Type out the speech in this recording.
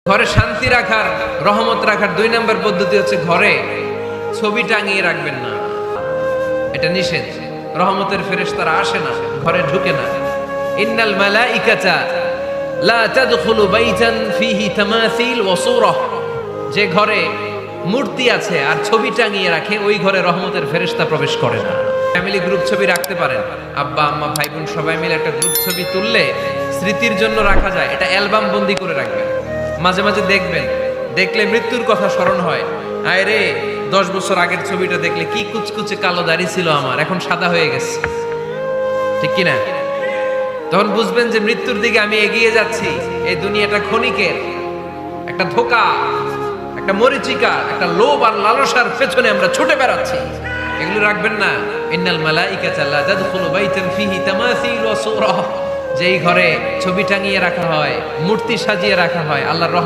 ঘরে শান্তি রাখার, রহমত রাখার 2 নম্বর পদ্ধতি হচ্ছে ঘরে ছবি টাঙিয়ে রাখবেন না। এটা নিষেধ। রহমতের ফেরেশতারা আসে না, ঘরে ঢুকে না। ইন্নাল মালাইকাতা লা তাদখুলু বাইতান ফিহি তামাসিল ওয়া সূরাহ। যে ঘরে মূর্তি আছে আর ছবি টাঙিয়ে রাখে, ওই ঘরে রহমতের ফেরেশতা প্রবেশ করে না। ফ্যামিলি গ্রুপ ছবি রাখতে পারেন, আব্বা আম্মা ভাই বোন সবাই মিলে একটা গ্রুপ ছবি তুললে স্মৃতির জন্য রাখা যায়। এটা অ্যালবাম বন্দি করে রাখবেন, মাঝে মাঝে দেখবেন, দেখলে মৃত্যুর কথা স্মরণ হয়। আয় রে, 10 বছর আগের ছবিটা দেখলে কি কুচকুচে কালো দাড়ি ছিল আমার, এখন সাদা হয়ে গেছে, ঠিক কিনা? তখন বুঝবেন যে মৃত্যুর দিকে আমি এগিয়ে যাচ্ছি। এই দুনিয়াটা ক্ষণিকের, একটা ধোঁকা, একটা মরিচিকা, একটা লোভ আর লালসার পেছনে আমরা ছুটে বেড়াচ্ছি। এগুলো রাখবেন না। ইন্নাল মালাইকাতা লা তাদখুলু বাইতান ফিহি তামাসিল ওয়া সূরাহ। যেই ঘরে ছবি টাঙিয়ে রাখা হয়, মূর্তি সাজিয়ে রাখা হয়, আল্লাহর রহমত